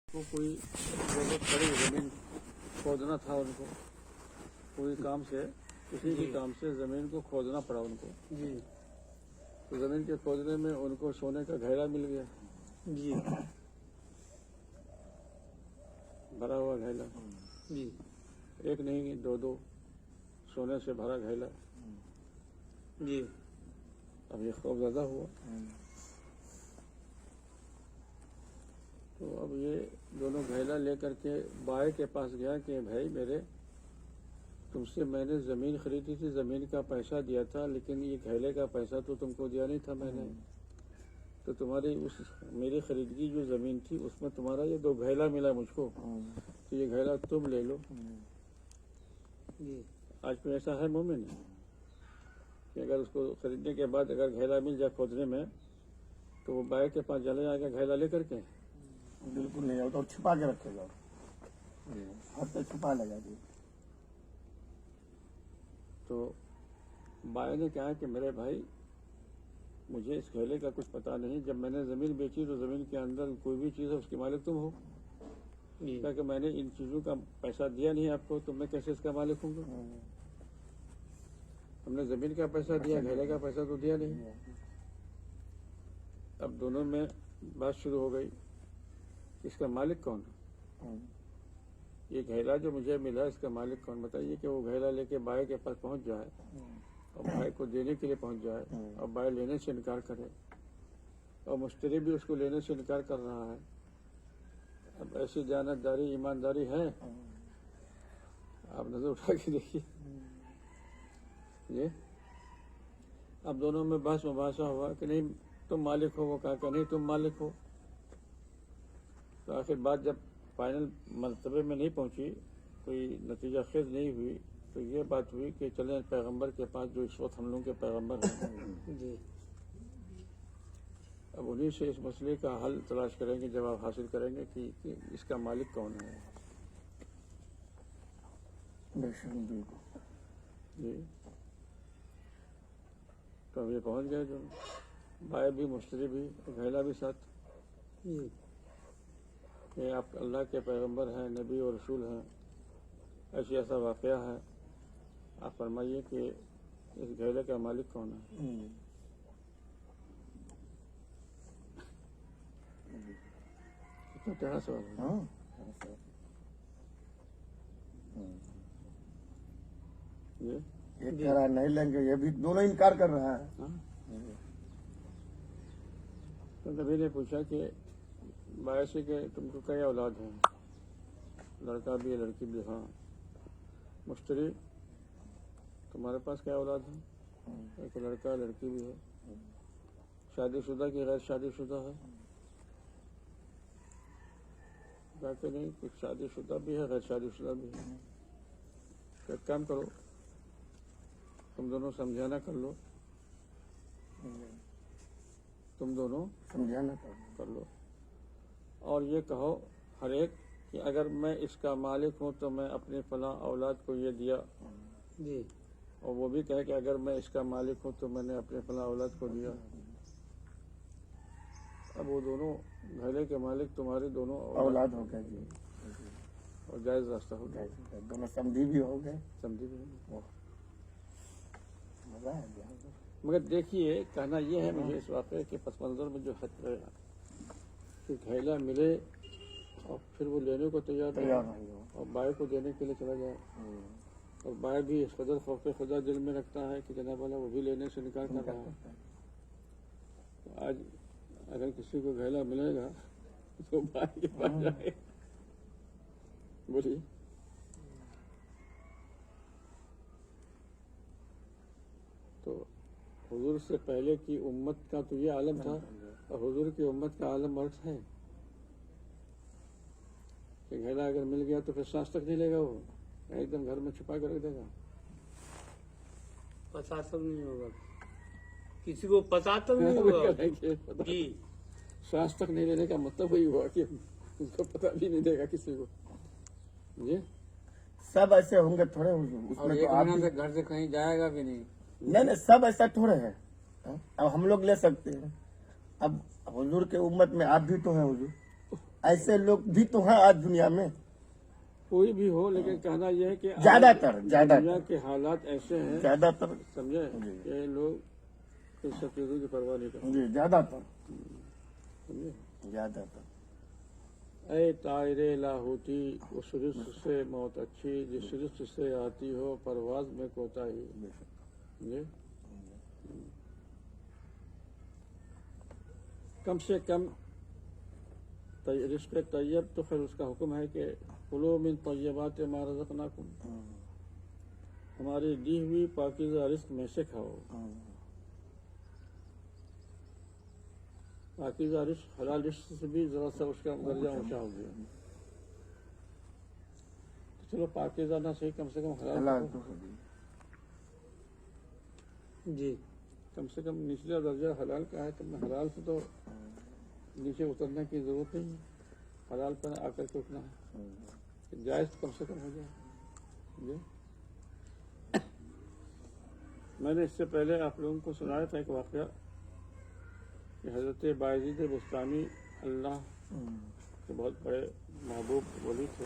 को कोई जरूरत पड़ी, जमीन खोदना था उनको, कोई काम से, किसी भी काम से जमीन को खोदना पड़ा उनको जी तो जमीन के खोदने में उनको सोने का घेरा मिल गया, जी भरा हुआ घेरा, जी एक नहीं दो दो सोने से भरा घेरा। जी अब ये खौफजदा हुआ। तो अब ये दोनों घेरा लेकर के बाई के पास गया कि भाई मेरे, तुमसे मैंने जमीन खरीदी थी, जमीन का पैसा दिया था, लेकिन ये घेरे का पैसा तो तुमको दिया नहीं था मैंने। तो तुम्हारी उस मेरी खरीदगी जो जमीन थी उसमें तुम्हारा ये दो घेरा मिला मुझको, तो ये घेरा तुम ले लो। जी आज कोई ऐसा है मोमिन कि अगर उसको खरीदने के बाद अगर घेरा मिल जाए खोदने में तो वो बाई के पास चले जाएगा घेरा लेकर के? बिल्कुल नहीं होता, छुपा के रखेगा, हाथ से छुपा लेगा जी। तो बाई ने कहा कि मेरे भाई मुझे इस घेरे का कुछ पता नहीं, जब मैंने जमीन बेची तो जमीन के अंदर कोई भी चीज है उसके मालिक तुम हो। कहा कि मैंने इन चीजों का पैसा दिया नहीं आपको, तो मैं कैसे इसका मालिक हूँ? हमने जमीन का पैसा दिया, घेरे का पैसा तो दिया नहीं। अब दोनों में बात शुरू हो गई, इसका मालिक कौन है? ये घेरा जो मुझे मिला इसका मालिक कौन? बताइए कि वो घेरा लेके बाई के पास पहुंच जाए और बाई को देने के लिए पहुंच जाए और बाई लेने से इनकार करे और मुश्तरी भी उसको लेने से इनकार कर रहा है। अब ऐसी जानतदारी, ईमानदारी है? आप नजर उठा के देखिए ये। अब दोनों में बहस मुबासा हुआ कि नहीं तुम मालिक हो, वो कहा कि नहीं तुम मालिक हो। तो आखिर बात जब फाइनल मर्तबे में नहीं पहुंची, कोई नतीजा खेज नहीं हुई, तो ये बात हुई कि चलें पैगंबर के पास जो इस वक्त हम लोगों के पैगंबर हैं। जी अब उन्हीं से इस मसले का हल तलाश करेंगे, जवाब हासिल करेंगे कि इसका मालिक कौन है। जी तो अब ये पहुंच गए, जो बाई भी मुश्तरी भी घेरा भी साथ, जी कि आप अल्लाह के पैगंबर हैं, नबी और रसूल हैं, ऐसी ऐसा वाक़या है, आप फरमाइए कि इस घेरे का मालिक कौन है। कितना टेढ़ा सवाल है। ये ये कह रहा है नहीं लेंगे, ये भी दोनों इनकार कर रहा है। हाँ? तो नबी ने पूछा कि बाई से कि तुमको क्या औलाद है? लड़का भी है लड़की भी। हाँ। मुश्तरी तुम्हारे पास क्या औलाद है? एक लड़का लड़की भी है। शादीशुदा की गैर शादीशुदा है? बाकी नहीं, कुछ शादीशुदा भी है, गैर शादीशुदा भी है। तो एक काम करो, तुम दोनों समझाना कर लो, तुम दोनों समझाना कर लो और ये कहो हर एक कि अगर मैं इसका मालिक हूँ तो मैं अपने फलां औलाद को ये दिया, जी और वो भी कहे कि अगर मैं इसका मालिक हूँ तो मैंने अपने फलां औलाद को दिया। अब वो दोनों घेरे के मालिक तुम्हारे दोनों औलाद हो गए जी, और जायज रास्ता हो गया, दोनों समझी भी हो गए। समझी भी नहीं। मजा है। मगर देखिए कहना ये है मुझे इस वाक़े के पस मंज़र में जो हद है कि घेरा मिले और फिर वो लेने को तैयार नहीं हो और बाई को देने के लिए चला जाए, और बाई भी इस कदर खौफ खुदा दिल में रखता है कि जनाब वाला वो भी लेने से इनकार कर रहा है। तो आज अगर किसी को घेरा मिलेगा तो बाई के पास जाए, बोलिए। तो हुजूर से पहले की उम्मत का तो ये आलम था और हुजूर की उम्मत का आलम वर्ष है कि घेरा अगर मिल गया तो फिर सांस तक नहीं लेगा, वो एकदम घर में छुपा कर रख देगा। पता तब नहीं होगा, किसी को पता तब नहीं होगा जी। सांस तक नहीं लेने का मतलब वही हुआ कि उसको पता भी नहीं देगा किसी को। जी सब ऐसे होंगे थोड़े, उसमें तो आप भी... घर से कहीं जाएगा भी नहीं। नहीं, सब ऐसा थोड़े है। अब हम लोग ले सकते हैं, अब हुजूर के उम्मत में आप भी तो हैं हुजूर, ऐसे लोग भी तो हैं आज दुनिया में, कोई भी हो, लेकिन कहना यह है कि आज ज्यादातर दुनिया के हालात ऐसे हैं, ज्यादातर समझे, जी। कि लोग इन सब चीजों की परवाह नहीं करते, जी, ज्यादातर समझे। ज्यादातर ऐ तायरे लाहौती, उस रिश्त से मौत अच्छी, जिस रिश्त से आती हो परवाज में कोताही, समझे। कम से कम रिश्क तैयब तो फिर उसका हुक्म है कि कुलो मिन तैयबात मा रज़क़नाकुम, हमारी दी हुई पाकीज़ा रिस्क में से खाओ। पाकीज़ा रिस्क हलाल रिस्क से भी जरा सा उसका दर्जा ऊंचा हो गया। तो चलो पाकीज़ा ना सही, कम से कम हलाल हलाल तो तो जी, कम से कम निचला दर्जा हलाल का है, तो हलाल से तो नीचे उतरने की जरूरत नहीं है, हलाल पर आकर के उठना है, जायज कम से कम हो जाए। जी। मैंने इससे पहले आप लोगों को सुनाया था एक वाक़या कि हज़रत बायज़ीद बुस्तामी अल्लाह के बहुत बड़े महबूब वली थे,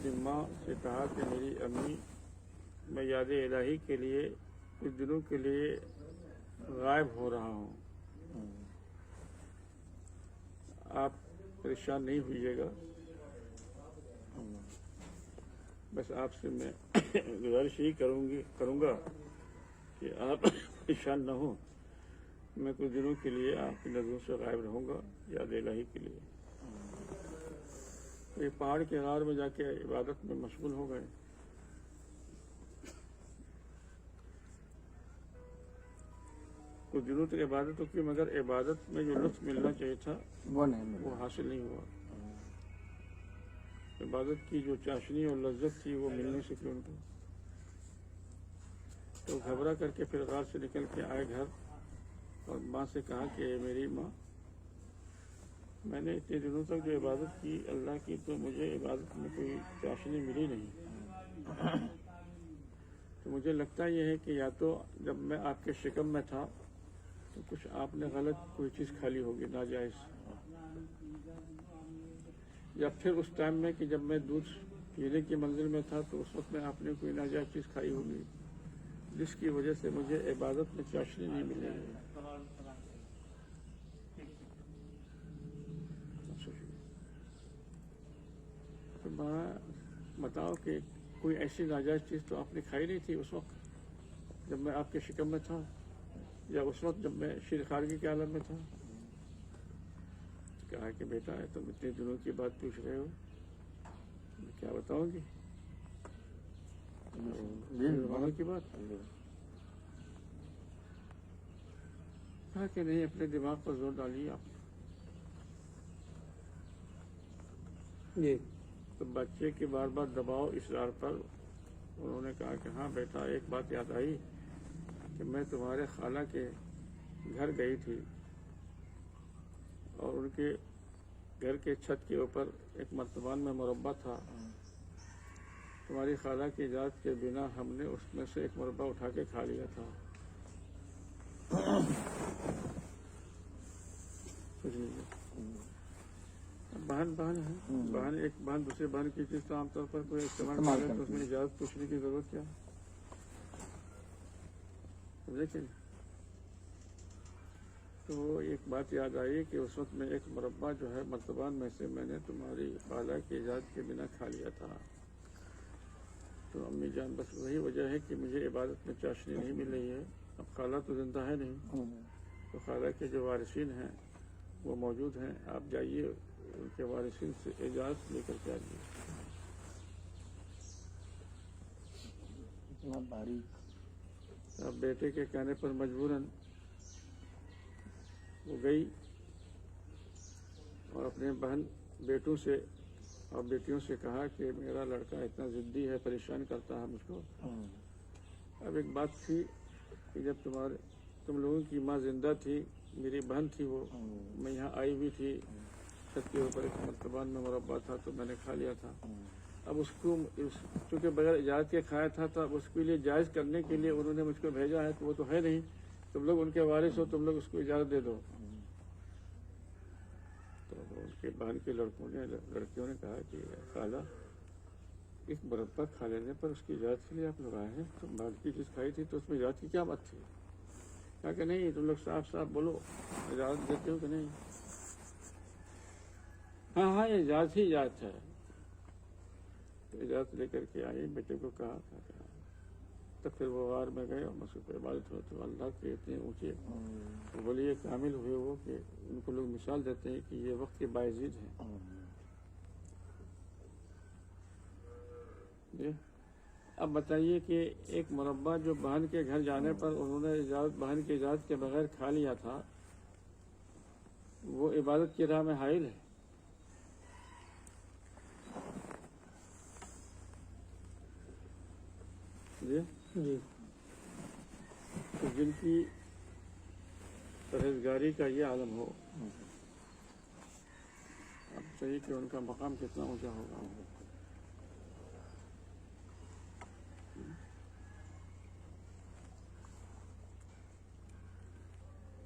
जिन माँ से कहा कि मेरी अम्मी, मैं याद इलाही के लिए कुछ दिनों के लिए गायब हो रहा हूँ, आप परेशान नहीं होइएगा, बस आपसे मैं गुजारिश ही करूँगा कि आप परेशान न हो, मैं कुछ दिनों के लिए आपकी नज़रों से गायब रहूँगा याद इलाही के लिए। तो ये पहाड़ के गार में जाके इबादत में मशगूल हो गए। कुछ दिनों तक इबादत तो की, मगर इबादत में जो लुत्फ मिलना चाहिए था वो नहीं मिला। वो हासिल नहीं हुआ। इबादत की जो चाशनी और लज्जत थी वो मिल नहीं सकी उनको। तो घबरा करके फिर गार से निकल के आए घर और माँ से कहा कि मेरी माँ, मैंने इतने दिनों तक जो इबादत की अल्लाह की, तो मुझे इबादत में कोई चाशनी मिली नहीं। तो मुझे लगता यह है कि या तो जब मैं आपके शिकम में था तो कुछ आपने गलत कोई चीज़ खा ली होगी नाजायज़, या फिर उस टाइम में कि जब मैं दूध पीने की मंजिल में था तो उस वक्त में आपने कोई नाजायज़ चीज़ खाई होगी, जिसकी वजह से मुझे इबादत में चाशनी नहीं मिली। तो माँ बताओ कि कोई ऐसी नाजायज़ चीज़ तो आपने खाई नहीं थी उस वक्त जब मैं आपके शिकम में था, या उस वक्त जब मैं शीर खारगी के आलम में था। तो कहा कि बेटा तुम इतने दिनों की बात पूछ रहे हो, क्या बताओगी की बात। कहा कि नहीं, अपने दिमाग पर जोर डालिए आप। जी। तो बच्चे के बार बार दबाव इसरार पर उन्होंने कहा कि हाँ बेटा, एक बात याद आई कि मैं तुम्हारे खाला के घर गई थी और उनके घर के छत के ऊपर एक मर्तबान में मुरब्बा था। तुम्हारी खाला की इजाज़त के बिना हमने उसमें से एक मुरब्बा उठा के खा लिया था। बहन बहन है, बहन एक बहन दूसरे बहन की चीज़ तो आमतौर पर कोई इस्तेमाल करे तो उसमें इजाज़त पूछने की ज़रूरत क्या है। लेकिन तो एक बात याद आई कि उस वक्त में एक मुरब्बा जो है मर्तबान में से मैंने तुम्हारी खाला की इजाज़त के बिना खा लिया था। तो अम्मी जान, बस वही वजह है कि मुझे इबादत में चाशनी नहीं मिल रही है। अब खाला तो जिंदा है नहीं, तो खाला के जो वारिसीन हैं वो मौजूद हैं, आप जाइए उनके वारिसीन से इजाज़त लेकर के आइए। अब बेटे के कहने पर मजबूरन वो गई और अपने बहन बेटों से और बेटियों से कहा कि मेरा लड़का इतना ज़िद्दी है, परेशान करता है मुझको। अब एक बात थी कि जब तुम लोगों की माँ जिंदा थी, मेरी बहन थी वो, मैं यहाँ आई हुई थी, छत के ऊपर एक मर्तबान में मुरब्बा था तो मैंने खा लिया था। अब उसको चूँकि बगैर इजाज़त के खाया था, तो अब उसके लिए जायज़ करने के लिए उन्होंने मुझको भेजा है, तो वो तो है नहीं, तुम लोग उनके वारिस हो, तुम लोग उसको इजाज़त दे दो। तो اس کے بہن کے لڑکیوں نے کہا کہ خالہ ایک مربع کھا لینے پر اس کی اجازت کے لیے آپ لوگ آئے ہیں، تو بہن کی چیز کھائی تھی تو اس میں اجازت کی کیا بات تھی؟ کہا کہ نہیں تم لوگ صاف صاف بولو اجازت دیتے ہو کہ نہیں؟ ہاں ہاں یہ اجازت ہی اجازت ہے. تو اجازت لے کر کے آئی، بیٹے کو کہا تو پھر وہ غار میں گئے اور مسجد پہ عبادت ہوئے تو اللہ کے اتنے اونچے ولی کامل ہوئے وہ کہ ان کو لوگ مثال دیتے ہیں کہ یہ وقت کے باعزید ہیں. جی اب بتائیے کہ ایک مربع جو بہن کے گھر جانے پر انہوں نے بہن کی اجازت کے بغیر کھا لیا تھا، وہ عبادت کی راہ میں حائل ہے. جی جی تو جن کی پرہیزگاری کا یہ عالم ہو، اب صحیح کہ ان کا مقام کتنا اونچا ہوگا.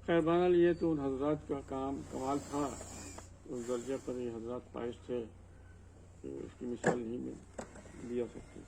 خیر بہرحال یہ تو ان حضرات کا کمال تھا، اس درجے پر یہ حضرات فائز تھے کہ اس کی مثال نہیں دی جا سکتی.